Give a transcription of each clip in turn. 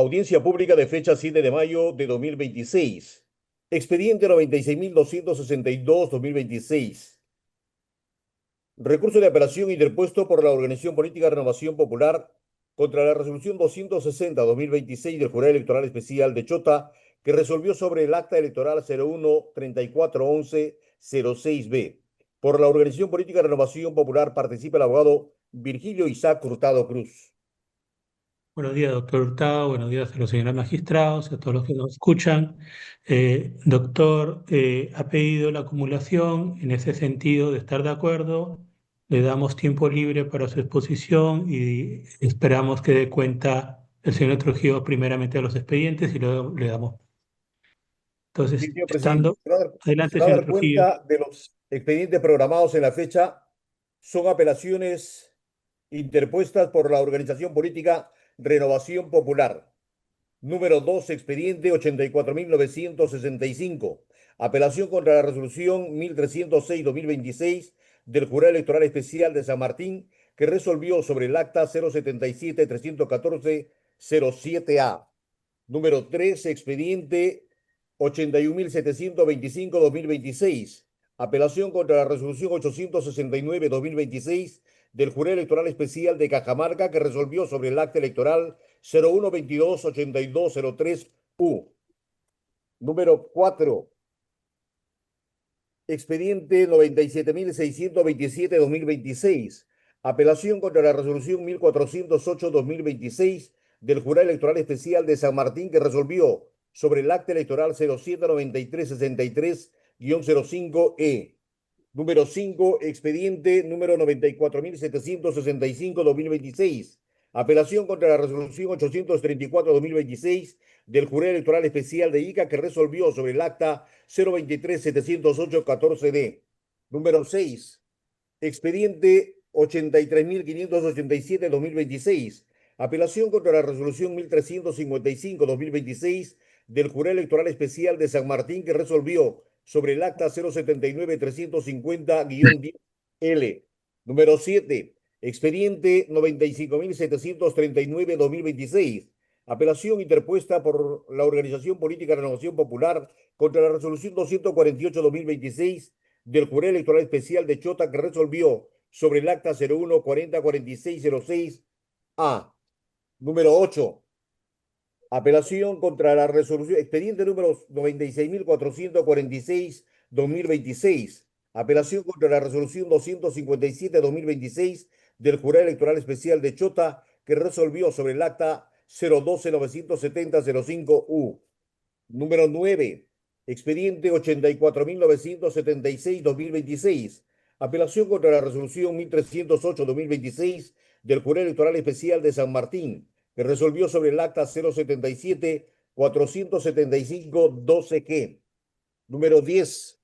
Audiencia pública de fecha 7 de mayo de 2026. Expediente 96.262-2026. Recurso de apelación interpuesto por la Organización Política Renovación Popular contra la resolución 260-2026 del Jurado Electoral Especial de Chota, que resolvió sobre el acta electoral 01-3411-06B. Por la Organización Política Renovación Popular participa el abogado Virgilio Isaac Hurtado Cruz. Buenos días, doctor Hurtado. Buenos días a los señores magistrados, a todos los que nos escuchan. Doctor, ha pedido la acumulación en ese sentido de estar de acuerdo. Le damos tiempo libre para su exposición y esperamos que dé cuenta el señor Trujillo primeramente de los expedientes y luego le damos. Sí, Entonces, señor presidente, estando se adelante, va a señor dar Trujillo. cuenta de los expedientes programados en la fecha. Son apelaciones interpuestas por la organización política Renovación Popular. Número 2, expediente 84.965. Apelación contra la resolución 1306-2026 del Jurado Electoral Especial de San Martín, que resolvió sobre el acta 077-314-07A. Número 3, expediente 81.725-2026. Apelación contra la resolución 869-2026 del Jurado Electoral Especial de Cajamarca, que resolvió sobre el acta electoral 0122-8203U. Número 4, expediente 97.627-2026. Apelación contra la resolución 1408-2026 del Jurado Electoral Especial de San Martín, que resolvió sobre el acta electoral 079363-05E. Número 5, expediente número 94.765-2026. Apelación contra la resolución 834-2026 del Jurado Electoral Especial de Ica, que resolvió sobre el acta 023-708-14D. Número 6, expediente 83.587-2026. Apelación contra la resolución 1355-2026 del Jurado Electoral Especial de San Martín, que resolvió sobre el acta 079-350-10L. Número 7, expediente 95.739-2026. Apelación interpuesta por la Organización Política Renovación Popular contra la resolución 248-2026 del Jurado Electoral Especial de Chota, que resolvió sobre el acta 01-40-4606-A. Número 8, apelación contra la resolución, expediente número 96.446-2026. Apelación contra la resolución 257-2026 del Jurado Electoral Especial de Chota, que resolvió sobre el acta 012-970-05U. Número 9, expediente 84.976-2026. Apelación contra la resolución 1308-2026 del Jurado Electoral Especial de San Martín, que resolvió sobre el acta 077-475-12G. Número 10,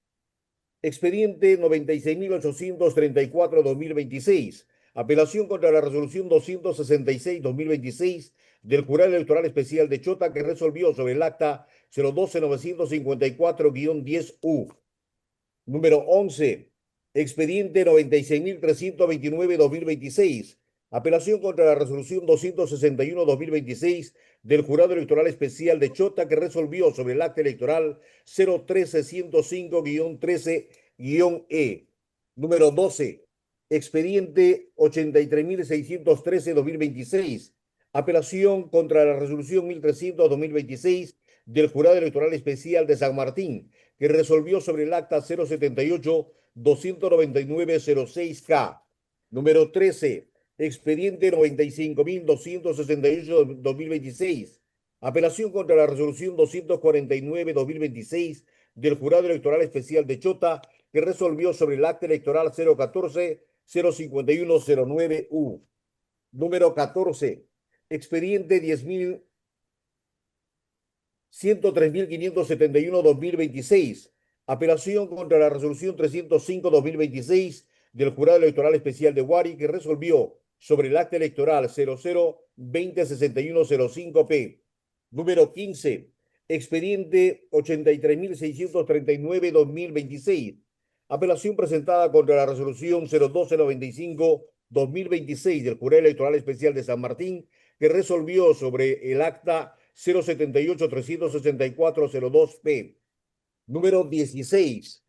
expediente 96.834-2026. Apelación contra la resolución 266-2026 del Jurado Electoral Especial de Chota, que resolvió sobre el acta 012-954-10U. Número 11, expediente 96.329-2026. Apelación contra la resolución 261-2026 del Jurado Electoral Especial de Chota, que resolvió sobre el acta electoral 013-105-13-E. Número 12, expediente 83.613-2026. Apelación contra la resolución 1.300-2026 del Jurado Electoral Especial de San Martín, que resolvió sobre el acta 078-299-06K. Número 13, expediente 95.268-2026. Apelación contra la resolución 249-2026 del Jurado Electoral Especial de Chota, que resolvió sobre el acta electoral 014-051-09U. Número 14, expediente 103.571-2026. Apelación contra la resolución 305-2026 del Jurado Electoral Especial de Huari, que resolvió sobre el acta electoral 00-2061-05P. Número 15, expediente 83.639-2026. Apelación presentada contra la resolución 012-95-2026 del Jurado Electoral Especial de San Martín, que resolvió sobre el acta 078-364-02P. Número 16,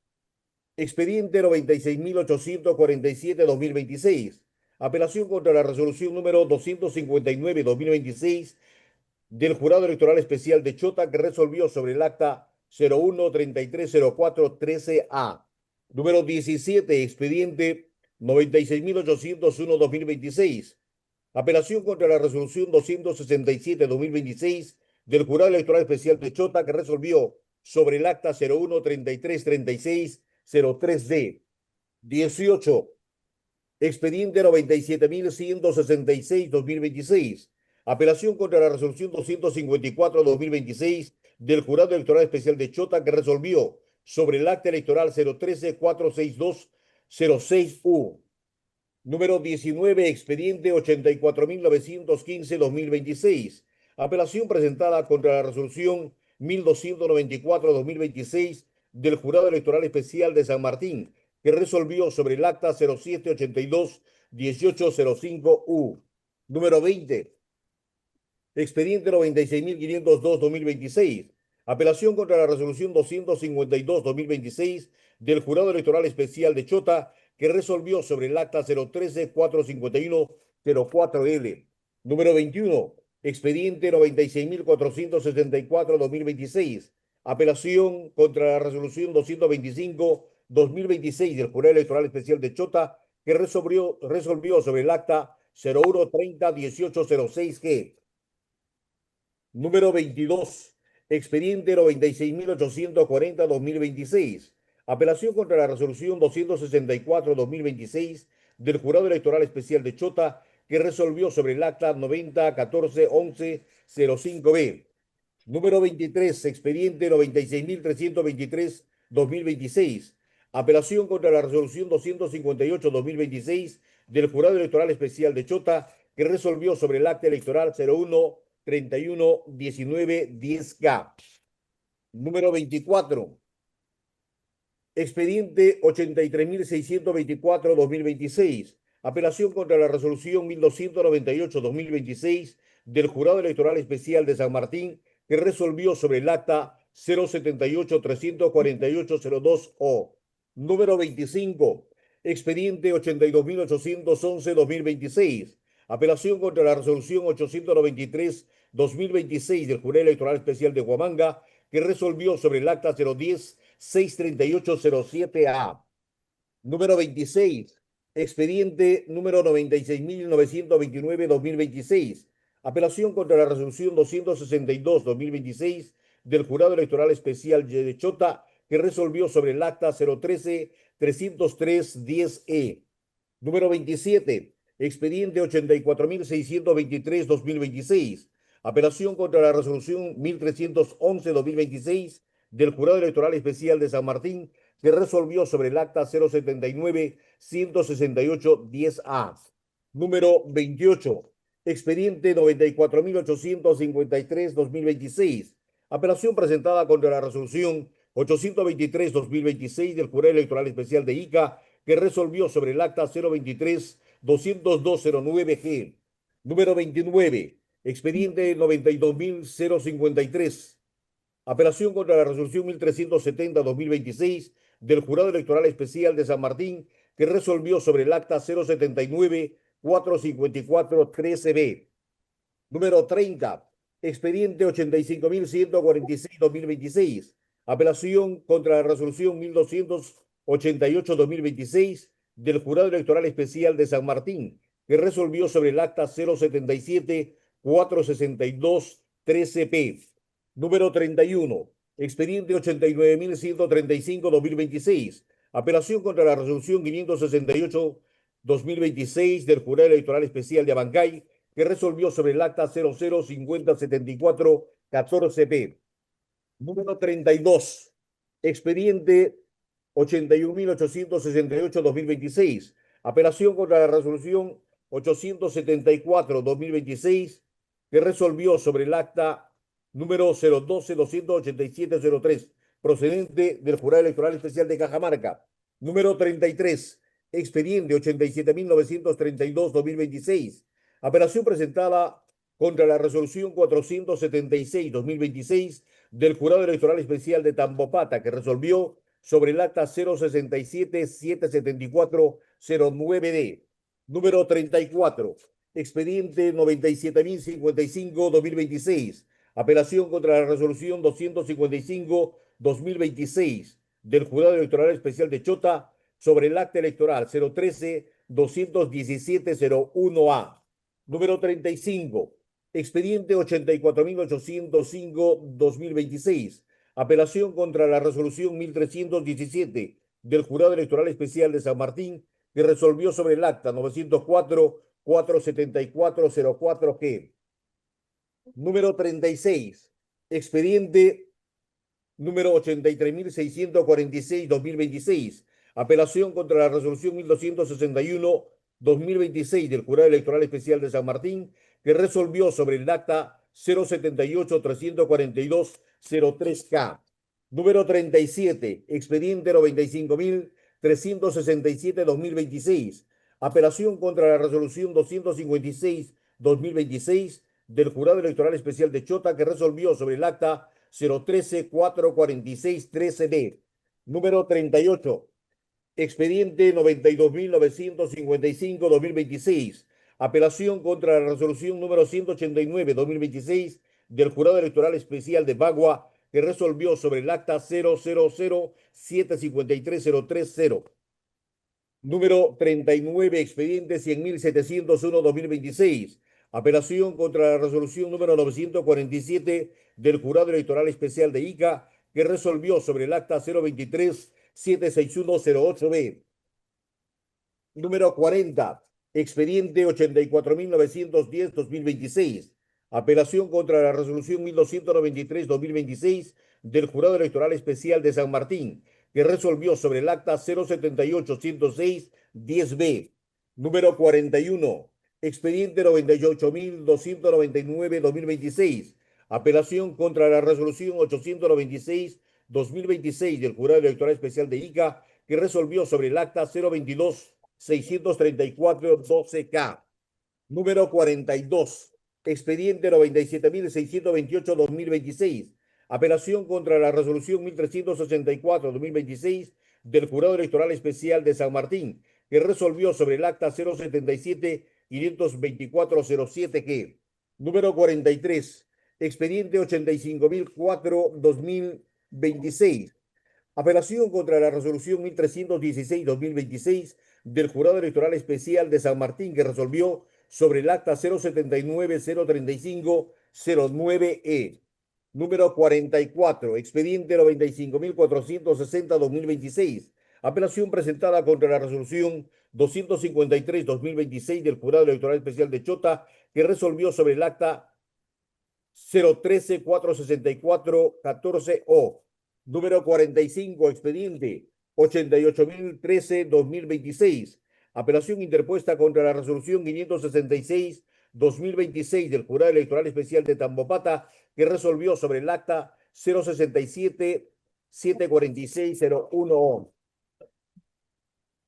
expediente 96.847-2026. Apelación contra la resolución número 259-2026 del Jurado Electoral Especial de Chota que resolvió sobre el acta 01-3304-13A. Número 17, expediente 96.801-2026. Apelación contra la resolución 267-2026 del Jurado Electoral Especial de Chota que resolvió sobre el acta 01-3336-03D. 18, expediente 97.166-2026. Apelación contra la resolución 254-2026 del Jurado Electoral Especial de Chota que resolvió sobre el acta electoral 013-462-06U. Número 19, expediente 84.915-2026. Apelación presentada contra la resolución 1.294-2026 del Jurado Electoral Especial de San Martín, que resolvió sobre el acta 0782-1805U. Número 20, expediente 96.502-2026. Apelación contra la resolución 252-2026 del Jurado Electoral Especial de Chota, que resolvió sobre el acta 013-451-04L. Número 21, expediente 96.474-2026. Apelación contra la resolución 225-2026 del Jurado Electoral Especial de Chota, que resolvió sobre el acta 0130-1806G. Número 22, expediente 96.840-2026. Apelación contra la resolución 264-2026 del Jurado Electoral Especial de Chota, que resolvió sobre el acta 90-14-11-05B. Número 23, expediente 96.323-2026. Apelación contra la resolución 258-2026 del Jurado Electoral Especial de Chota, que resolvió sobre el acta electoral 01-31-19-10K. Número 24, expediente 83.624-2026. Apelación contra la resolución 1298-2026 del Jurado Electoral Especial de San Martín, que resolvió sobre el acta 078-348-02O. Número 25, expediente 82.811-2026. Apelación contra la resolución 893-2026 del Jurado Electoral Especial de Huamanga, que resolvió sobre el acta 010-638-07A. Número 26, expediente número 96.929-2026. Apelación contra la resolución 262-2026 del Jurado Electoral Especial de Chota, que resolvió sobre el acta 013-303-10E. Número 27, expediente 84.623-2026. Apelación contra la resolución 1.311-2026 del Jurado Electoral Especial de San Martín, que resolvió sobre el acta 079-168-10A. Número 28, expediente 94.853-2026. Apelación presentada contra la resolución 823-2026 del Jurado Electoral Especial de Ica, que resolvió sobre el acta 023-20209G. Número 29, expediente 92.053. Apelación contra la resolución 1370-2026 del Jurado Electoral Especial de San Martín, que resolvió sobre el acta 079-454-13B. Número 30, expediente 85.146-2026. Apelación contra la resolución 1288-2026 del Jurado Electoral Especial de San Martín, que resolvió sobre el acta 077-462-13P. Número 31, expediente 89.135-2026. Apelación contra la resolución 568-2026 del Jurado Electoral Especial de Abancay, que resolvió sobre el acta 005074-14P. Número 32, expediente 81.868-2026. Apelación contra la resolución 874-2026, que resolvió sobre el acta número 012-287-03, procedente del Jurado Electoral Especial de Cajamarca. Número 33, expediente 87.932-2026. Apelación presentada contra la resolución 476-2026 del Jurado Electoral Especial de Tambopata, que resolvió sobre el acta 067-774-09D. Número 34, expediente 97.055-2026, apelación contra la resolución 255-2026 del Jurado Electoral Especial de Chota sobre el acta electoral 013-217-01A. Número 35, expediente 84.805-2026, apelación contra la resolución 1317 del Jurado Electoral Especial de San Martín, que resolvió sobre el acta 904-47404G. Número 36, expediente número 83.646-2026, apelación contra la resolución 1261-2026 del Jurado Electoral Especial de San Martín, que resolvió sobre el acta 078-342-03K. Número 37, expediente 95.367-2026, apelación contra la resolución 256-2026 del Jurado Electoral Especial de Chota, que resolvió sobre el acta 013-446-13B. Número 38, expediente 92.955-2026, apelación contra la resolución número 189-2026 del Jurado Electoral Especial de Bagua, que resolvió sobre el acta 000753030. Número 39, expediente 100.701-2026, apelación contra la resolución número 947 del Jurado Electoral Especial de Ica, que resolvió sobre el acta 023-76108B. Número 40, expediente 84.910-2026, apelación contra la resolución 1293-2026 del Jurado Electoral Especial de San Martín, que resolvió sobre el acta 078-106-10B. Número 41, expediente 98.299-2026, apelación contra la resolución 896-2026 del Jurado Electoral Especial de Ica, que resolvió sobre el acta 022-634-12K. Número 42, expediente 97.628-2026, apelación contra la resolución 1384-2026 del Jurado Electoral Especial de San Martín, que resolvió sobre el acta 077-524-07G. Número 43, expediente 85.004-2026, apelación contra la resolución 1316-2026 del Jurado Electoral Especial de San Martín, que resolvió sobre el acta 079-035-09E. Número 44, expediente 95.460-2026, apelación presentada contra la resolución 253-2026 del Jurado Electoral Especial de Chota, que resolvió sobre el acta 013-464-14O. Número 45, expediente 88.013-2026, apelación interpuesta contra la resolución 566-2026 del Jurado Electoral Especial de Tambopata, que resolvió sobre el acta 067-746-01.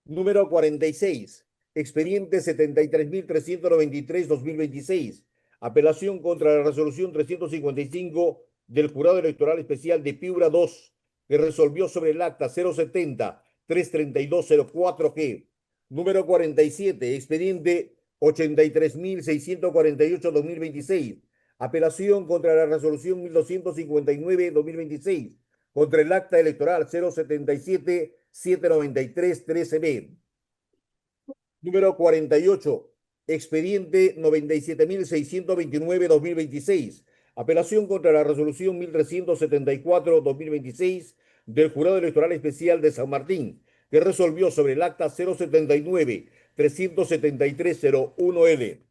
Número 46, expediente 73.393-2026, apelación contra la resolución 355 del Jurado Electoral Especial de Piura 2, que resolvió sobre el acta 070-332-04G. Número 47, expediente 83.648-2026, apelación contra la resolución 1259-2026, contra el acta electoral 077-793-13B. Número 48, expediente 97.629-2026, apelación contra la resolución 1374-2026 del Jurado Electoral Especial de San Martín, que resolvió sobre el acta 079-373-01L.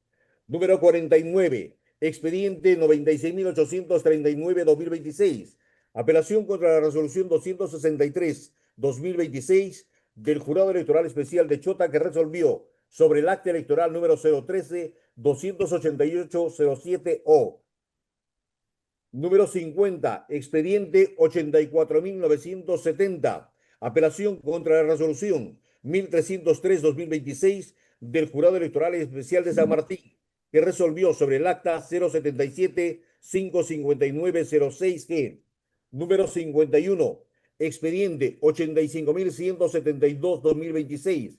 Número 49, expediente 96.839-2026, apelación contra la resolución 263-2026 del Jurado Electoral Especial de Chota, que resolvió sobre el acta electoral número 013-288-07O. Número 50, expediente 84.970, apelación contra la resolución 1303-2026 del Jurado Electoral Especial de San Martín, que resolvió sobre el acta 077-55906G. Número 51, expediente 85.172-2026.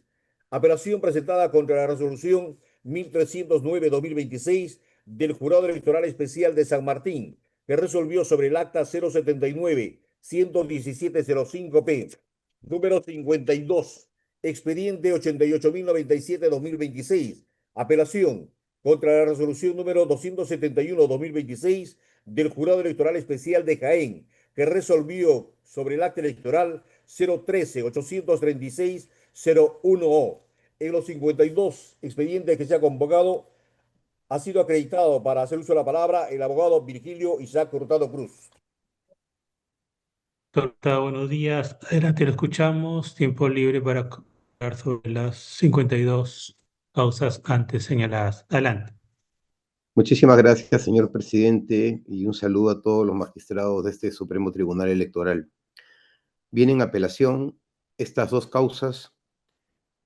Apelación presentada contra la resolución 1309-2026 del Jurado Electoral Especial de San Martín, que resolvió sobre el acta 079-11705P. Número 52, expediente 88.097-2026. Apelación contra la resolución número 271-2026 del Jurado Electoral Especial de Jaén, que resolvió sobre el acta electoral 013-836-01O. En los 52 expedientes que se ha convocado, ha sido acreditado para hacer uso de la palabra el abogado Virgilio Isaac Hurtado Cruz. Doctor Hurtado, buenos días. Adelante, lo escuchamos. Tiempo libre para hablar sobre las 52 causas antes señaladas. Adelante. Muchísimas gracias, señor presidente, y un saludo a todos los magistrados de este Supremo Tribunal Electoral. Vienen a apelación estas dos causas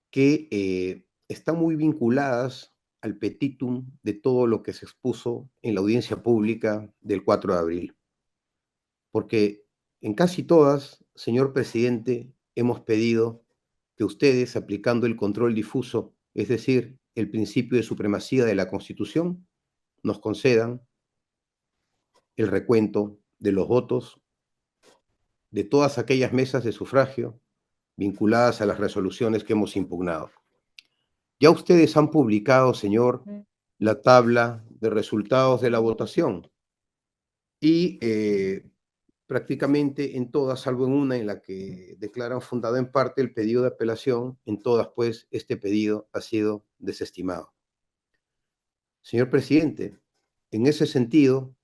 que están muy vinculadas al petitum de todo lo que se expuso en la audiencia pública del 4 de abril. Porque en casi todas, señor presidente, hemos pedido que ustedes, aplicando el control difuso, es decir, el principio de supremacía de la Constitución, nos concedan el recuento de los votos de todas aquellas mesas de sufragio vinculadas a las resoluciones que hemos impugnado. Ya ustedes han publicado, señor, la tabla de resultados de la votación y prácticamente en todas, salvo en una en la que declaran fundado en parte el pedido de apelación, en todas, pues, este pedido ha sido desestimado. Señor presidente, en ese sentido,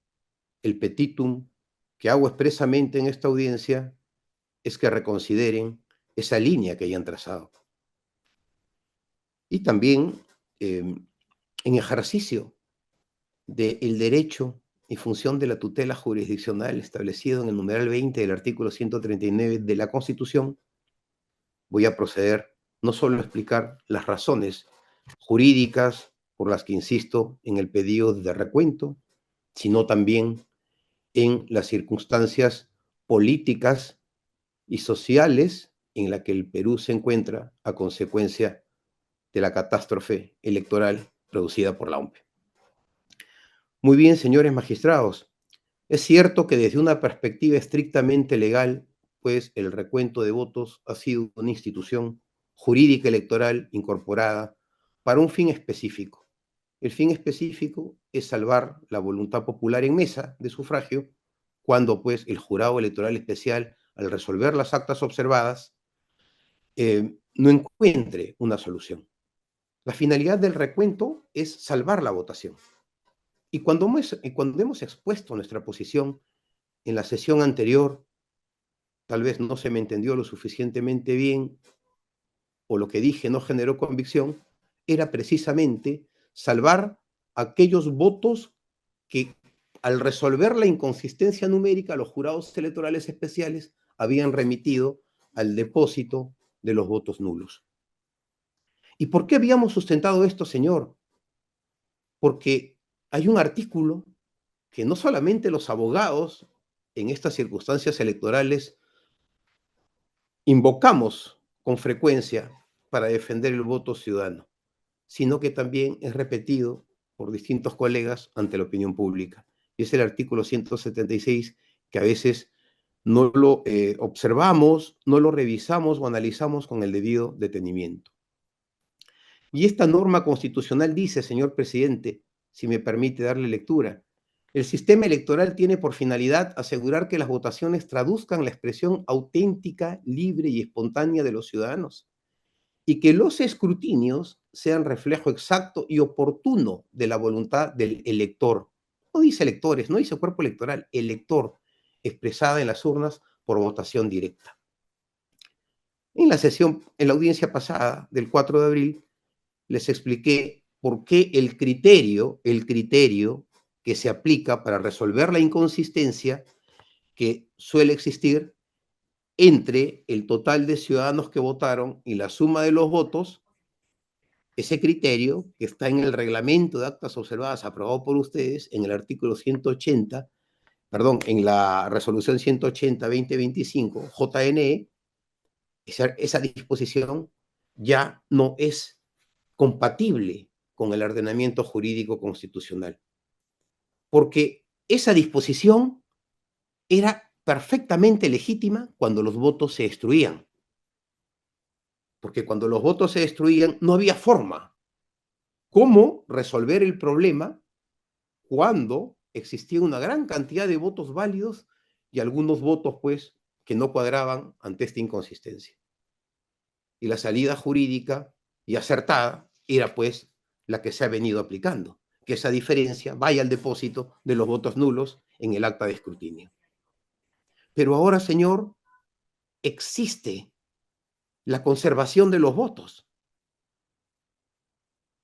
el petitum que hago expresamente en esta audiencia es que reconsideren esa línea que hayan trazado. Y también, en ejercicio del derecho y función de la tutela jurisdiccional establecido en el numeral 20 del artículo 139 de la Constitución, voy a proceder no solo a explicar las razones jurídicas por las que insisto en el pedido de recuento, sino también en las circunstancias políticas y sociales en las que el Perú se encuentra a consecuencia de la catástrofe electoral producida por la OMP. Muy bien, señores magistrados, es cierto que desde una perspectiva estrictamente legal, pues el recuento de votos ha sido una institución jurídica electoral incorporada para un fin específico. El fin específico es salvar la voluntad popular en mesa de sufragio cuando pues el jurado electoral especial, al resolver las actas observadas, no encuentre una solución. La finalidad del recuento es salvar la votación. Y cuando hemos expuesto nuestra posición en la sesión anterior, tal vez no se me entendió lo suficientemente bien o lo que dije no generó convicción, era precisamente salvar aquellos votos que al resolver la inconsistencia numérica los jurados electorales especiales habían remitido al depósito de los votos nulos. ¿Y por qué habíamos sustentado esto, señor? Porque hay un artículo que no solamente los abogados en estas circunstancias electorales invocamos con frecuencia para defender el voto ciudadano, sino que también es repetido por distintos colegas ante la opinión pública. Y es el artículo 176 que a veces no lo observamos, no lo revisamos o analizamos con el debido detenimiento. Y esta norma constitucional dice, señor presidente, si me permite darle lectura, el sistema electoral tiene por finalidad asegurar que las votaciones traduzcan la expresión auténtica, libre y espontánea de los ciudadanos y que los escrutinios sean reflejo exacto y oportuno de la voluntad del elector. No dice electores, no dice cuerpo electoral, elector, expresada en las urnas por votación directa. En la audiencia pasada del 4 de abril, les expliqué por qué el criterio que se aplica para resolver la inconsistencia que suele existir entre el total de ciudadanos que votaron y la suma de los votos ese criterio que está en el reglamento de actas observadas aprobado por ustedes en el artículo 180, perdón, en la resolución 180-2025, JNE, esa disposición ya no es compatible con el ordenamiento jurídico constitucional, porque esa disposición era perfectamente legítima cuando los votos se destruían, porque cuando los votos se destruían no había forma cómo resolver el problema cuando existía una gran cantidad de votos válidos y algunos votos, pues, que no cuadraban ante esta inconsistencia. Y la salida jurídica y acertada era, pues, la que se ha venido aplicando, que esa diferencia vaya al depósito de los votos nulos en el acta de escrutinio. Pero ahora, señor, existe la conservación de los votos,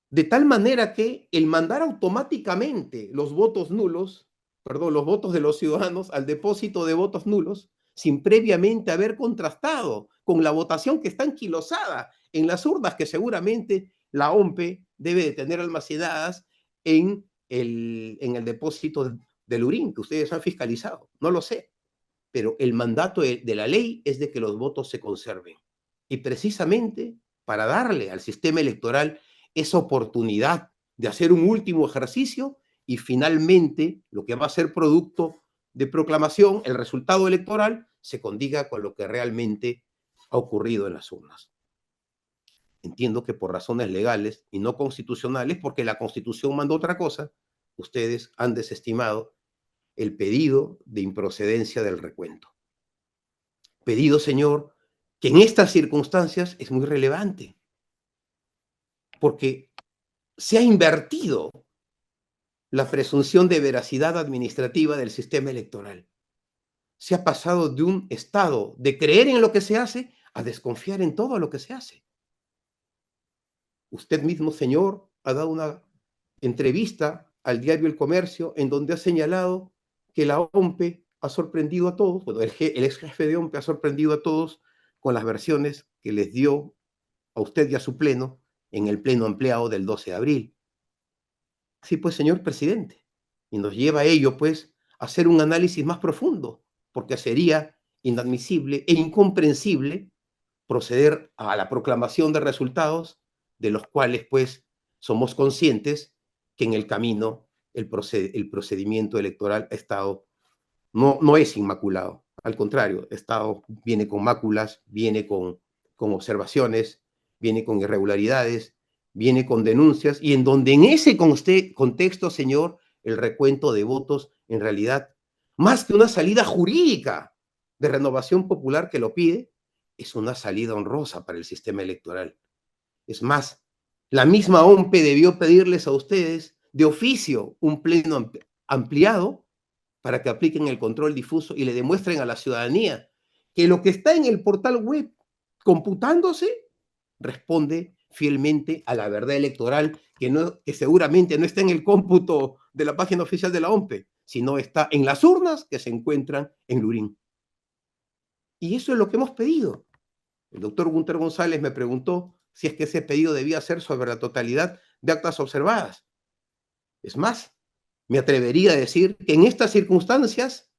de tal manera que el mandar automáticamente los votos nulos, perdón, los votos de los ciudadanos al depósito de votos nulos, sin previamente haber contrastado con la votación que está anquilosada en las urnas que seguramente la OMPE debe de tener almacenadas en el depósito del URIN que ustedes han fiscalizado. No lo sé, pero el mandato de la ley es de que los votos se conserven. Y precisamente para darle al sistema electoral esa oportunidad de hacer un último ejercicio y finalmente lo que va a ser producto de proclamación, el resultado electoral, se condiga con lo que realmente ha ocurrido en las urnas. Entiendo que por razones legales y no constitucionales, porque la Constitución mandó otra cosa, ustedes han desestimado el pedido de improcedencia del recuento. Pedido, señor, que en estas circunstancias es muy relevante, porque se ha invertido la presunción de veracidad administrativa del sistema electoral. Se ha pasado de un estado de creer en lo que se hace a desconfiar en todo lo que se hace. Usted mismo, señor, ha dado una entrevista al diario El Comercio en donde ha señalado que la OMPE ha sorprendido a todos, bueno, el ex jefe de OMPE ha sorprendido a todos con las versiones que les dio a usted y a su pleno en el pleno ampliado del 12 de abril. Sí, pues, señor presidente, y nos lleva a ello, pues, a hacer un análisis más profundo, porque sería inadmisible e incomprensible proceder a la proclamación de resultados de los cuales, pues, somos conscientes que en el camino el procedimiento electoral ha estado, no es inmaculado, al contrario, viene con máculas, viene con observaciones, viene con irregularidades, viene con denuncias, y en donde en ese contexto, señor, el recuento de votos, en realidad, más que una salida jurídica de Renovación Popular que lo pide, es una salida honrosa para el sistema electoral. Es más, la misma OMPE debió pedirles a ustedes de oficio un pleno ampliado para que apliquen el control difuso y le demuestren a la ciudadanía que lo que está en el portal web computándose responde fielmente a la verdad electoral, que seguramente no está en el cómputo de la página oficial de la OMPE, sino está en las urnas que se encuentran en Lurín. Y eso es lo que hemos pedido. El doctor Gunter González me preguntó si es que ese pedido debía ser sobre la totalidad de actas observadas. Es más, me atrevería a decir que en estas circunstancias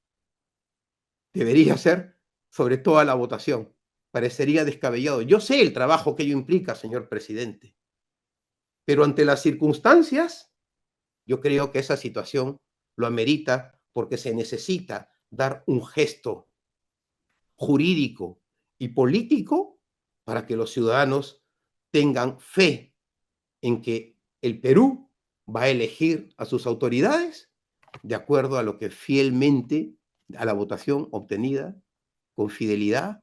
debería ser sobre toda la votación. Parecería descabellado. Yo sé el trabajo que ello implica, señor presidente, pero ante las circunstancias, yo creo que esa situación lo amerita porque se necesita dar un gesto jurídico y político para que los ciudadanos tengan fe en que el Perú va a elegir a sus autoridades de acuerdo a lo que fielmente, a la votación obtenida con fidelidad,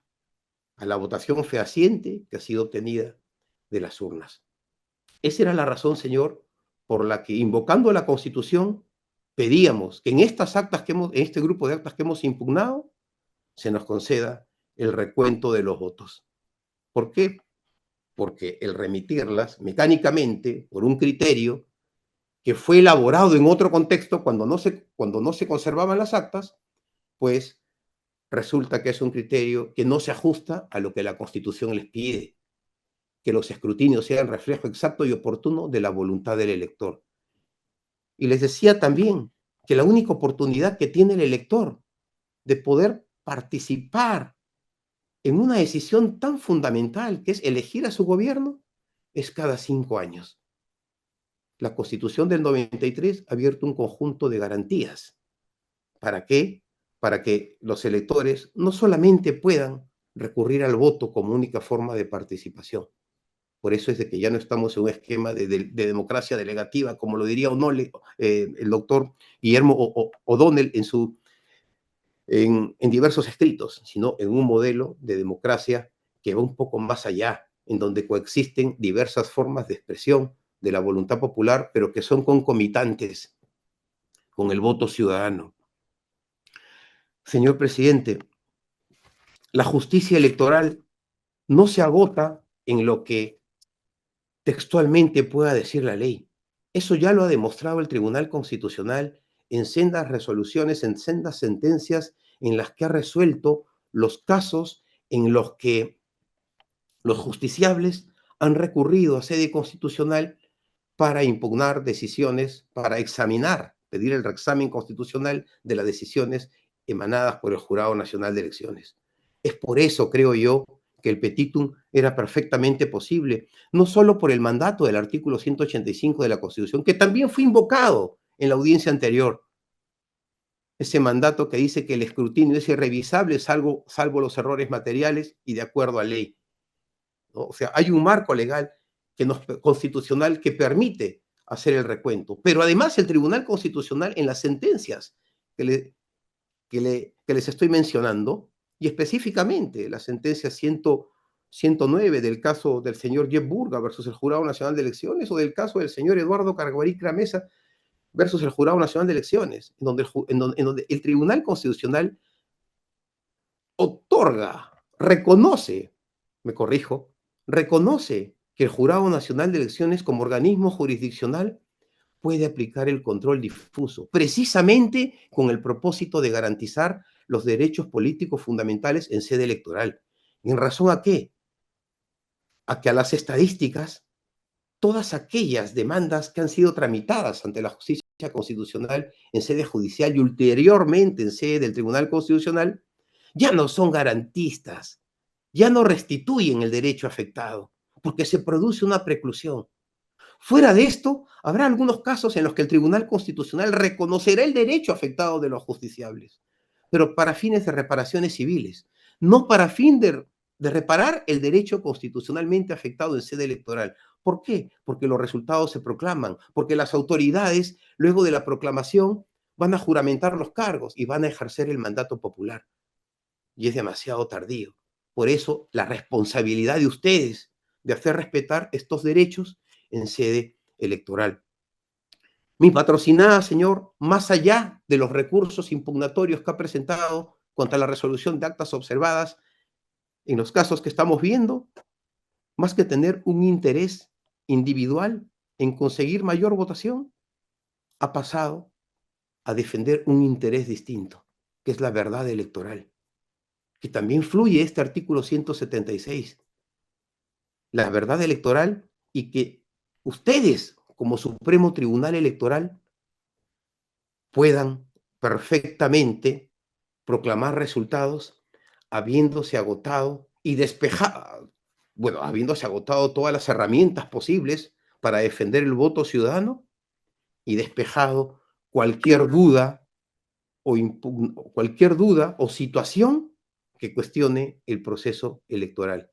a la votación fehaciente que ha sido obtenida de las urnas. Esa era la razón, señor, por la que, invocando la Constitución, pedíamos que en estas actas en este grupo de actas que hemos impugnado, se nos conceda el recuento de los votos. ¿Por qué? Porque el remitirlas mecánicamente por un criterio que fue elaborado en otro contexto cuando no se conservaban las actas, pues resulta que es un criterio que no se ajusta a lo que la Constitución les pide. que los escrutinios sean reflejo exacto y oportuno de la voluntad del elector. Y les decía también que la única oportunidad que tiene el elector de poder participar en una decisión tan fundamental que es elegir a su gobierno es cada 5 años. La Constitución del 93 ha abierto un conjunto de garantías. ¿Para qué? Para que los electores no solamente puedan recurrir al voto como única forma de participación. Por eso es de que ya no estamos en un esquema de democracia delegativa, como lo diría el doctor Guillermo O'Donnell en diversos escritos, sino en un modelo de democracia que va un poco más allá, en donde coexisten diversas formas de expresión de la voluntad popular, pero que son concomitantes con el voto ciudadano. Señor presidente, la justicia electoral no se agota en lo que textualmente pueda decir la ley. Eso ya lo ha demostrado el Tribunal Constitucional en sendas resoluciones, en sendas sentencias en las que ha resuelto los casos en los que los justiciables han recurrido a sede constitucional para impugnar decisiones, para examinar, pedir el reexamen constitucional de las decisiones emanadas por el Jurado Nacional de Elecciones. Es por eso, creo yo, que el petitum era perfectamente posible, no solo por el mandato del artículo 185 de la Constitución, que también fue invocado en la audiencia anterior. Ese mandato que dice que el escrutinio es irrevisable salvo los errores materiales y de acuerdo a ley, ¿no? O sea, hay un marco legal constitucional que permite hacer el recuento. Pero además el Tribunal Constitucional en las sentencias que les estoy mencionando, y específicamente la sentencia 109 del caso del señor Jeff Burga versus el Jurado Nacional de Elecciones, o del caso del señor Eduardo Carguarí Cramesa versus el Jurado Nacional de Elecciones, en donde el Tribunal Constitucional otorga, reconoce, me corrijo, reconoce que el Jurado Nacional de Elecciones como organismo jurisdiccional puede aplicar el control difuso, precisamente con el propósito de garantizar los derechos políticos fundamentales en sede electoral. ¿En razón a qué? A que a las estadísticas, todas aquellas demandas que han sido tramitadas ante la justicia constitucional en sede judicial y ulteriormente en sede del Tribunal Constitucional, ya no son garantistas, ya no restituyen el derecho afectado, porque se produce una preclusión. Fuera de esto, habrá algunos casos en los que el Tribunal Constitucional reconocerá el derecho afectado de los justiciables, pero para fines de reparaciones civiles, no para fin de reparar el derecho constitucionalmente afectado en sede electoral. ¿Por qué? Porque los resultados se proclaman, porque las autoridades, luego de la proclamación, van a juramentar los cargos y van a ejercer el mandato popular. Y es demasiado tardío. Por eso, la responsabilidad de ustedes de hacer respetar estos derechos en sede electoral. Mi patrocinada, señor, más allá de los recursos impugnatorios que ha presentado contra la resolución de actas observadas, en los casos que estamos viendo, más que tener un interés individual en conseguir mayor votación, ha pasado a defender un interés distinto, que es la verdad electoral, que también fluye este artículo 176, la verdad electoral, y que ustedes, como Supremo Tribunal Electoral, puedan perfectamente proclamar resultados habiéndose agotado y despejado, bueno, habiéndose agotado todas las herramientas posibles para defender el voto ciudadano y despejado cualquier duda cualquier duda o situación que cuestione el proceso electoral.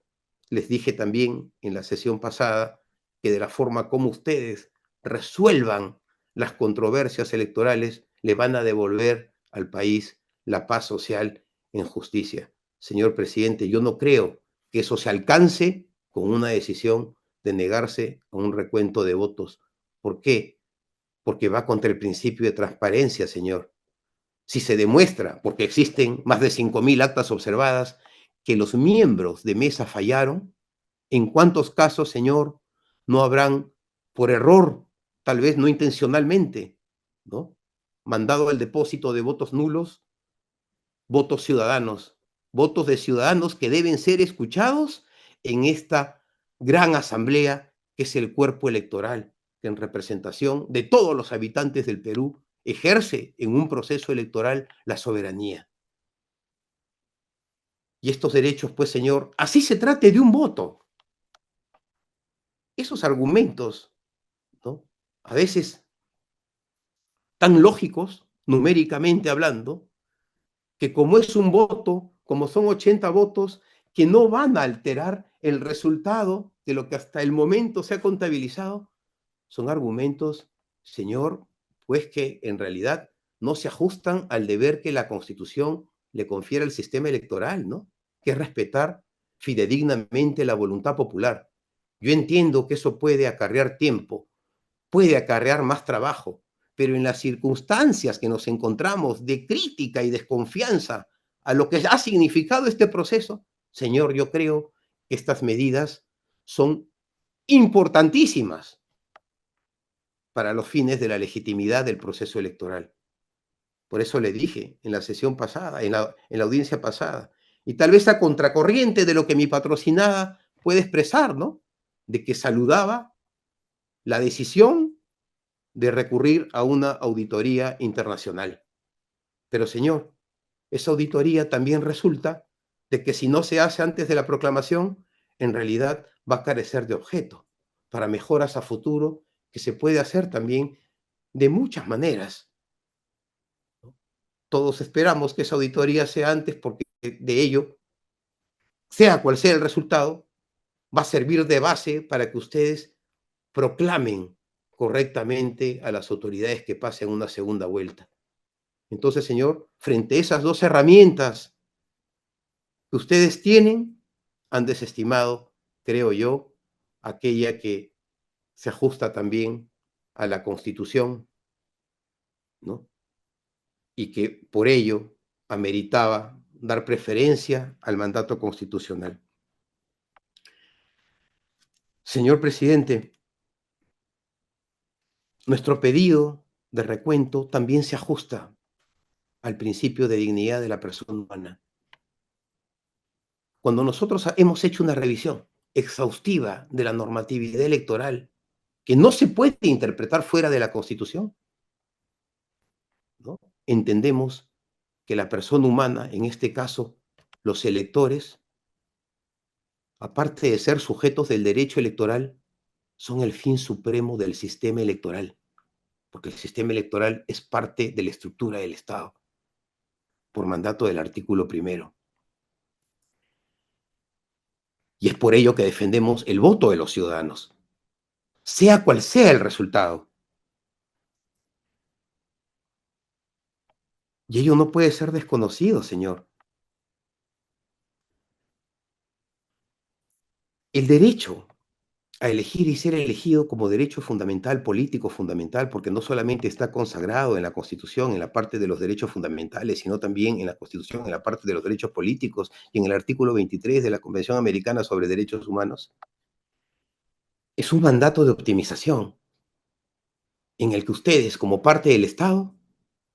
Les dije también en la sesión pasada que de la forma como ustedes resuelvan las controversias electorales, le van a devolver al país la paz social en justicia. Señor presidente, yo no creo que eso se alcance con una decisión de negarse a un recuento de votos. ¿Por qué? Porque va contra el principio de transparencia, señor. Si se demuestra, porque existen más de 5.000 actas observadas, que los miembros de mesa fallaron, ¿en cuántos casos, señor, no habrán, por error, tal vez no intencionalmente, ¿no?, mandado al depósito de votos nulos, votos de ciudadanos que deben ser escuchados en esta gran asamblea que es el cuerpo electoral que en representación de todos los habitantes del Perú ejerce en un proceso electoral la soberanía. Y estos derechos, pues, señor, así se trate de un voto. Esos argumentos, ¿no? A veces tan lógicos, numéricamente hablando, que como es un voto, como son 80 votos, que no van a alterar el resultado de lo que hasta el momento se ha contabilizado, son argumentos, señor, pues que en realidad no se ajustan al deber que la Constitución le confiere al sistema electoral, ¿no? Que es respetar fidedignamente la voluntad popular. Yo entiendo que eso puede acarrear tiempo, puede acarrear más trabajo, pero en las circunstancias que nos encontramos de crítica y desconfianza a lo que ha significado este proceso, señor, yo creo que estas medidas son importantísimas para los fines de la legitimidad del proceso electoral. Por eso le dije en la sesión pasada, en la audiencia pasada, y tal vez a contracorriente de lo que mi patrocinada puede expresar, ¿no? De que saludaba la decisión de recurrir a una auditoría internacional. Pero, señor, esa auditoría también resulta de que si no se hace antes de la proclamación, en realidad va a carecer de objeto para mejoras a futuro que se puede hacer también de muchas maneras. Todos esperamos que esa auditoría sea antes porque de ello, sea cual sea el resultado, va a servir de base para que ustedes proclamen correctamente a las autoridades que pasen una segunda vuelta. Entonces, señor, frente a esas dos herramientas que ustedes tienen, han desestimado, creo yo, aquella que se ajusta también a la Constitución, ¿no? Y que por ello ameritaba dar preferencia al mandato constitucional. Señor presidente, nuestro pedido de recuento también se ajusta al principio de dignidad de la persona humana. Cuando nosotros hemos hecho una revisión exhaustiva de la normatividad electoral, que no se puede interpretar fuera de la Constitución, ¿no? Entendemos que la persona humana, en este caso, los electores, aparte de ser sujetos del derecho electoral, son el fin supremo del sistema electoral, porque el sistema electoral es parte de la estructura del Estado, por mandato del artículo 1. Y es por ello que defendemos el voto de los ciudadanos, sea cual sea el resultado. Y ello no puede ser desconocido, señor. El derecho a elegir y ser elegido como derecho fundamental, político fundamental, porque no solamente está consagrado en la Constitución, en la parte de los derechos fundamentales, sino también en la Constitución, en la parte de los derechos políticos y en el artículo 23 de la Convención Americana sobre Derechos Humanos, es un mandato de optimización en el que ustedes, como parte del Estado,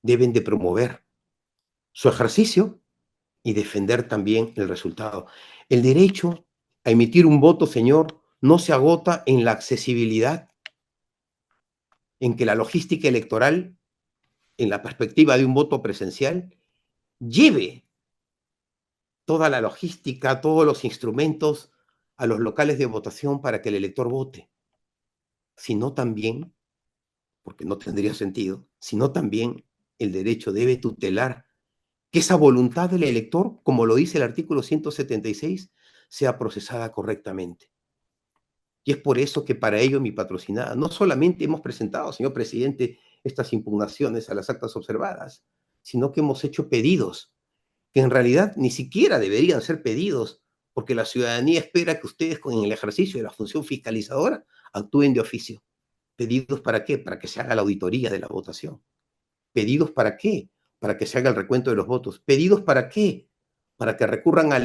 deben de promover su ejercicio y defender también el resultado. El derecho a emitir un voto, señor, no se agota en la accesibilidad, en que la logística electoral, en la perspectiva de un voto presencial, lleve toda la logística, todos los instrumentos a los locales de votación para que el elector vote, sino también, porque no tendría sentido, sino también el derecho debe tutelar que esa voluntad del elector, como lo dice el artículo 176, sea procesada correctamente. Y es por eso que para ello mi patrocinada, no solamente hemos presentado, señor presidente, estas impugnaciones a las actas observadas, sino que hemos hecho pedidos que en realidad ni siquiera deberían ser pedidos, porque la ciudadanía espera que ustedes con el ejercicio de la función fiscalizadora actúen de oficio. ¿Pedidos para qué? Para que se haga la auditoría de la votación. ¿Pedidos para qué? Para que se haga el recuento de los votos. ¿Pedidos para qué? Para que recurran al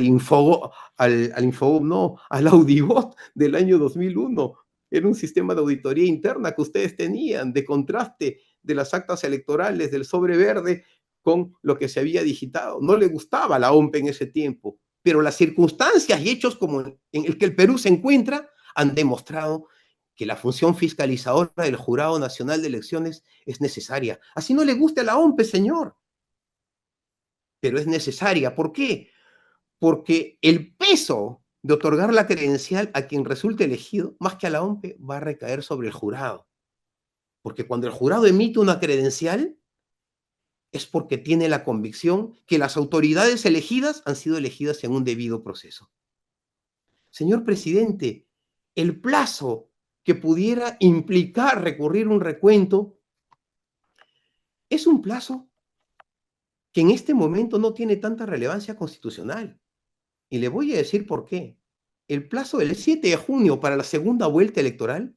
Audibot del año 2001. Era un sistema de auditoría interna que ustedes tenían, de contraste de las actas electorales del sobre verde con lo que se había digitado. No le gustaba la OMP en ese tiempo, pero las circunstancias y hechos como en el que el Perú se encuentra han demostrado que la función fiscalizadora del Jurado Nacional de Elecciones es necesaria. Así no le guste a la OMPE, señor, pero es necesaria. ¿Por qué? Porque el peso de otorgar la credencial a quien resulte elegido, más que a la OMPE, va a recaer sobre el jurado. Porque cuando el jurado emite una credencial, es porque tiene la convicción que las autoridades elegidas han sido elegidas en un debido proceso. Señor presidente, el plazo que pudiera implicar recurrir un recuento es un plazo que en este momento no tiene tanta relevancia constitucional. Y le voy a decir por qué. El plazo del 7 de junio para la segunda vuelta electoral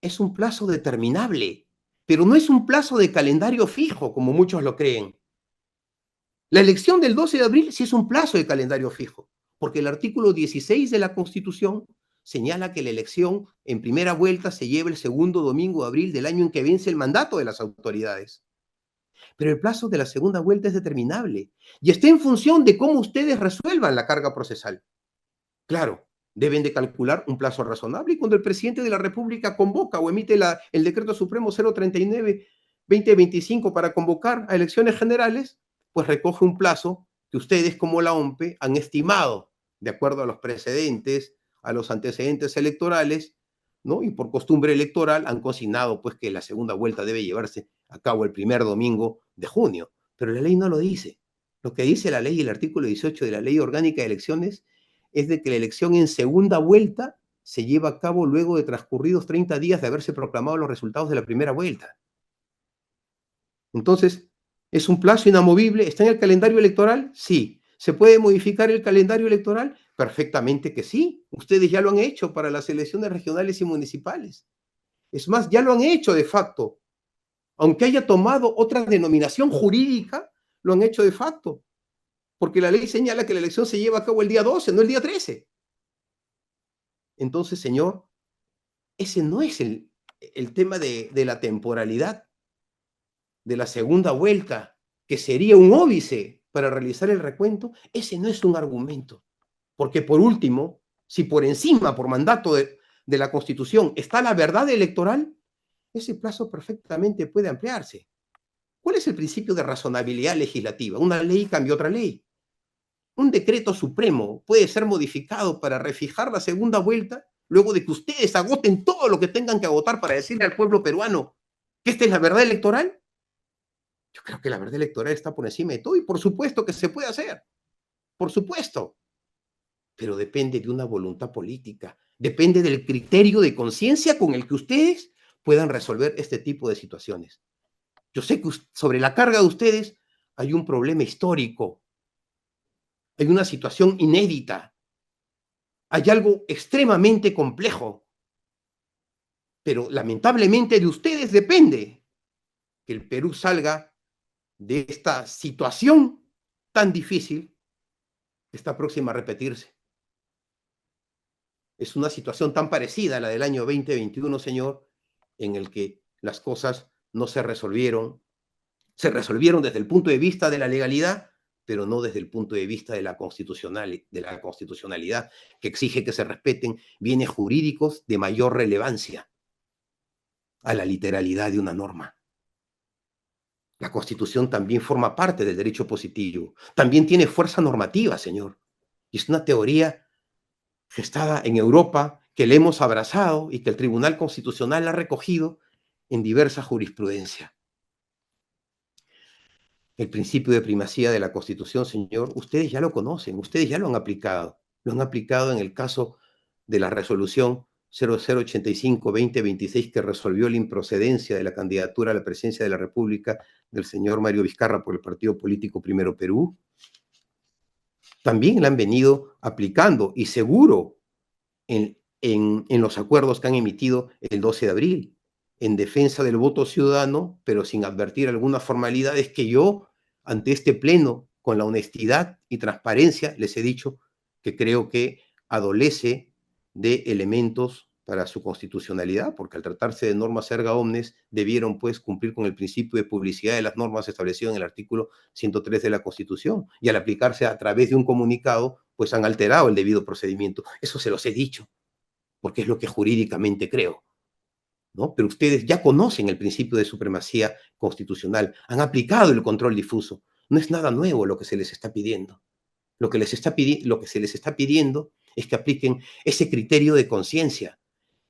es un plazo determinable, pero no es un plazo de calendario fijo, como muchos lo creen. La elección del 12 de abril sí es un plazo de calendario fijo, porque el artículo 16 de la Constitución señala que la elección en primera vuelta se lleva el segundo domingo de abril del año en que vence el mandato de las autoridades. Pero el plazo de la segunda vuelta es determinable y está en función de cómo ustedes resuelvan la carga procesal. Claro, deben de calcular un plazo razonable y cuando el presidente de la República convoca o emite el decreto supremo 039-2025 para convocar a elecciones generales, pues recoge un plazo que ustedes como la OMPE han estimado de acuerdo a los precedentes, a los antecedentes electorales, ¿no? Y por costumbre electoral han consignado pues que la segunda vuelta debe llevarse a cabo el primer domingo de junio. Pero la ley no lo dice. Lo que dice la ley, el artículo 18 de la Ley Orgánica de Elecciones, es de que la elección en segunda vuelta se lleva a cabo luego de transcurridos 30 días de haberse proclamado los resultados de la primera vuelta. Entonces, ¿es un plazo inamovible? ¿Está en el calendario electoral? Sí. ¿Se puede modificar el calendario electoral? Perfectamente que sí. Ustedes ya lo han hecho para las elecciones regionales y municipales. Es más, ya lo han hecho de facto. Aunque haya tomado otra denominación jurídica, lo han hecho de facto. Porque la ley señala que la elección se lleva a cabo el día 12, no el día 13. Entonces, señor, ese no es el tema de la temporalidad de la segunda vuelta, que sería un óbice para realizar el recuento. Ese no es un argumento. Porque por último, si por encima, por mandato de la Constitución, está la verdad electoral, ese plazo perfectamente puede ampliarse. ¿Cuál es el principio de razonabilidad legislativa? Una ley cambia otra ley. Un decreto supremo puede ser modificado para refijar la segunda vuelta luego de que ustedes agoten todo lo que tengan que agotar para decirle al pueblo peruano que esta es la verdad electoral. Yo creo que la verdad electoral está por encima de todo y por supuesto que se puede hacer. Por supuesto. Pero depende de una voluntad política. Depende del criterio de conciencia con el que ustedes puedan resolver este tipo de situaciones. Yo sé que sobre la carga de ustedes hay un problema histórico. Hay una situación inédita. Hay algo extremadamente complejo. Pero lamentablemente de ustedes depende que el Perú salga de esta situación tan difícil que está próxima a repetirse. Es una situación tan parecida a la del año 2021, señor, en el que las cosas no se resolvieron desde el punto de vista de la legalidad, pero no desde el punto de vista de la constitucionalidad, que exige que se respeten bienes jurídicos de mayor relevancia a la literalidad de una norma. La Constitución también forma parte del derecho positivo, también tiene fuerza normativa, señor, y es una teoría gestada en Europa que le hemos abrazado y que el Tribunal Constitucional ha recogido en diversa jurisprudencia. El principio de primacía de la Constitución, señor, ustedes ya lo conocen, ustedes ya lo han aplicado. Lo han aplicado en el caso de la resolución 0085-2026 que resolvió la improcedencia de la candidatura a la presidencia de la República del señor Mario Vizcarra por el partido político Primero Perú. También la han venido aplicando y seguro en los acuerdos que han emitido el 12 de abril, en defensa del voto ciudadano, pero sin advertir algunas formalidades que yo, ante este pleno, con la honestidad y transparencia, les he dicho que creo que adolece de elementos para su constitucionalidad, porque al tratarse de normas erga omnes, debieron pues cumplir con el principio de publicidad de las normas establecido en el artículo 103 de la Constitución, y al aplicarse a través de un comunicado, pues han alterado el debido procedimiento. Eso se los he dicho. porque es lo que jurídicamente creo, ¿no? Pero ustedes ya conocen el principio de supremacía constitucional, han aplicado el control difuso. No es nada nuevo lo que se les está pidiendo. Lo que se les está pidiendo es que apliquen ese criterio de conciencia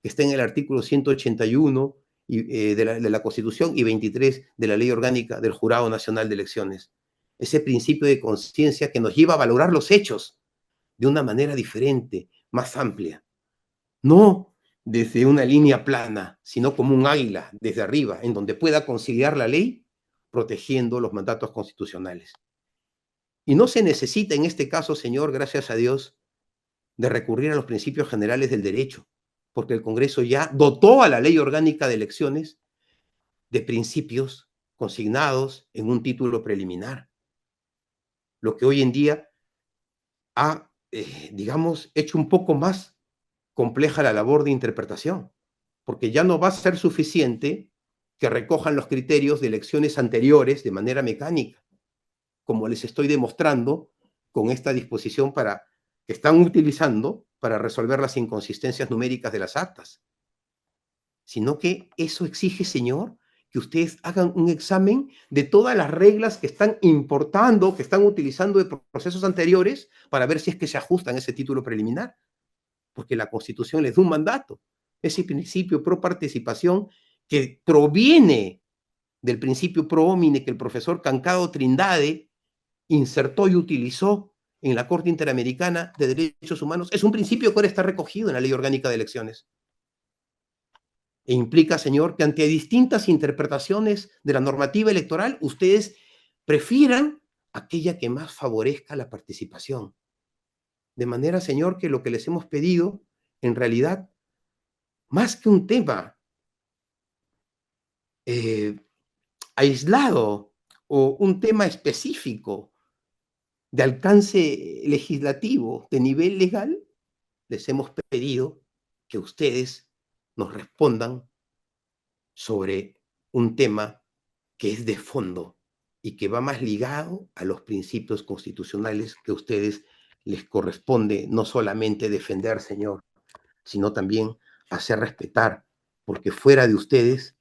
que está en el artículo 181 de la Constitución y 23 de la Ley Orgánica del Jurado Nacional de Elecciones. Ese principio de conciencia que nos lleva a valorar los hechos de una manera diferente, más amplia. No desde una línea plana, sino como un águila desde arriba, en donde pueda conciliar la ley protegiendo los mandatos constitucionales. Y no se necesita en este caso, señor, gracias a Dios, de recurrir a los principios generales del derecho, porque el Congreso ya dotó a la Ley Orgánica de Elecciones de principios consignados en un título preliminar, lo que hoy en día ha, digamos, hecho un poco más compleja la labor de interpretación, porque ya no va a ser suficiente que recojan los criterios de elecciones anteriores de manera mecánica, como les estoy demostrando con esta disposición que están utilizando para resolver las inconsistencias numéricas de las actas, sino que eso exige, señor, que ustedes hagan un examen de todas las reglas que están importando, que están utilizando de procesos anteriores para ver si es que se ajustan a ese título preliminar, porque la Constitución les da un mandato, ese principio pro participación que proviene del principio pro homine que el profesor Cancado Trindade insertó y utilizó en la Corte Interamericana de Derechos Humanos, es un principio que ahora está recogido en la Ley Orgánica de Elecciones. E implica, señor, que ante distintas interpretaciones de la normativa electoral, ustedes prefieran aquella que más favorezca la participación. De manera, señor, que lo que les hemos pedido, en realidad, más que un tema aislado o un tema específico de alcance legislativo, de nivel legal, les hemos pedido que ustedes nos respondan sobre un tema que es de fondo y que va más ligado a los principios constitucionales que a ustedes les corresponde no solamente defender, señor, sino también hacer respetar, porque fuera de ustedes,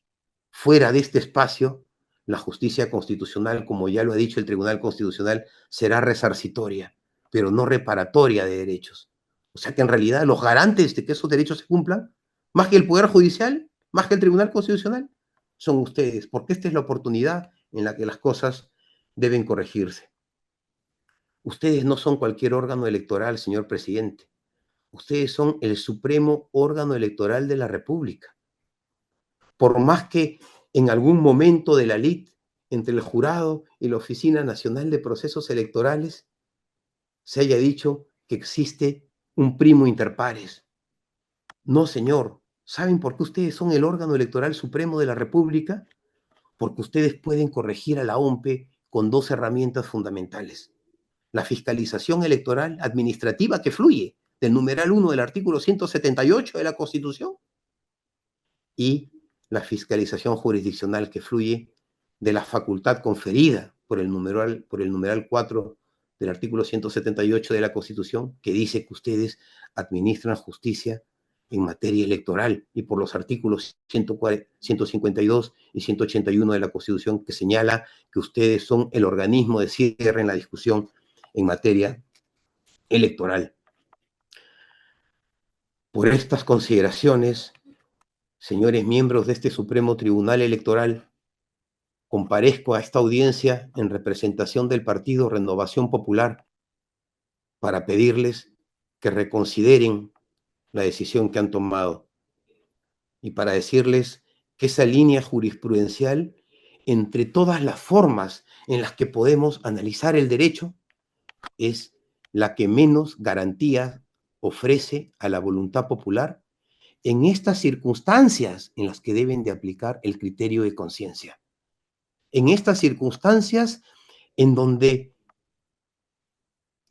fuera de este espacio, la justicia constitucional, como ya lo ha dicho el Tribunal Constitucional, será resarcitoria, pero no reparatoria de derechos. O sea que en realidad los garantes de que esos derechos se cumplan, más que el Poder Judicial, más que el Tribunal Constitucional, son ustedes, porque esta es la oportunidad en la que las cosas deben corregirse. Ustedes no son cualquier órgano electoral, señor presidente. Ustedes son el supremo órgano electoral de la República. Por más que en algún momento de la lid entre el jurado y la Oficina Nacional de Procesos Electorales se haya dicho que existe un primo inter pares. No, señor. ¿Saben por qué ustedes son el órgano electoral supremo de la República? Porque ustedes pueden corregir a la OMPE con dos herramientas fundamentales. La fiscalización electoral administrativa que fluye del numeral 1 del artículo 178 de la Constitución y la fiscalización jurisdiccional que fluye de la facultad conferida por el numeral 4 del artículo 178 de la Constitución, que dice que ustedes administran justicia en materia electoral, y por los artículos 152 y 181 de la Constitución, que señala que ustedes son el organismo de cierre en la discusión en materia electoral. Por estas consideraciones, señores miembros de este Supremo Tribunal Electoral, comparezco a esta audiencia en representación del Partido Renovación Popular para pedirles que reconsideren la decisión que han tomado y para decirles que esa línea jurisprudencial, entre todas las formas en las que podemos analizar el derecho, es la que menos garantías ofrece a la voluntad popular en estas circunstancias en las que deben de aplicar el criterio de conciencia. En estas circunstancias en donde,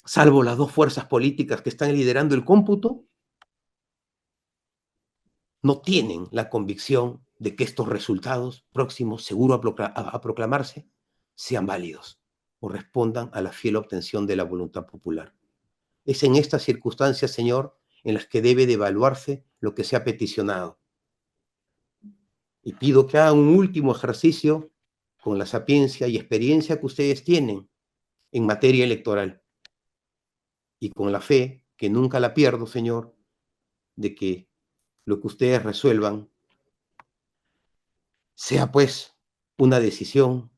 salvo las dos fuerzas políticas que están liderando el cómputo, no tienen la convicción de que estos resultados próximos, seguro a proclamarse, sean válidos o respondan a la fiel obtención de la voluntad popular. Es en estas circunstancias, señor, en las que debe de evaluarse lo que se ha peticionado. Y pido que hagan un último ejercicio con la sapiencia y experiencia que ustedes tienen en materia electoral. Y con la fe, que nunca la pierdo, Señor, de que lo que ustedes resuelvan sea pues una decisión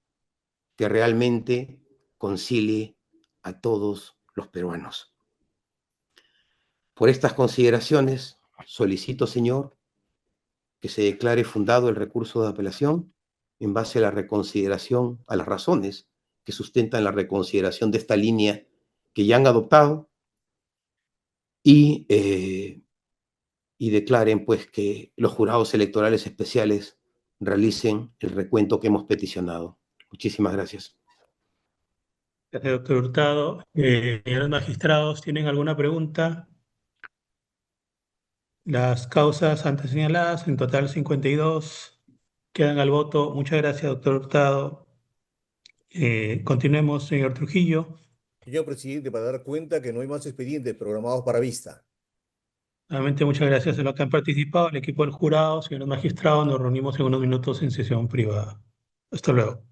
que realmente concilie a todos los peruanos. Por estas consideraciones, solicito, Señor, que se declare fundado el recurso de apelación en base a la reconsideración, a las razones que sustentan la reconsideración de esta línea que ya han adoptado y declaren pues que los jurados electorales especiales realicen el recuento que hemos peticionado. Muchísimas gracias. Gracias, doctor Hurtado. Señores magistrados, ¿tienen alguna pregunta? Las causas antes señaladas, en total 52, quedan al voto. Muchas gracias, doctor Hurtado. Continuemos, señor Trujillo. Señor presidente, para dar cuenta que no hay más expedientes programados para vista. Nuevamente, muchas gracias a los que han participado, el equipo del jurado, señores magistrados. Nos reunimos en unos minutos en sesión privada. Hasta luego.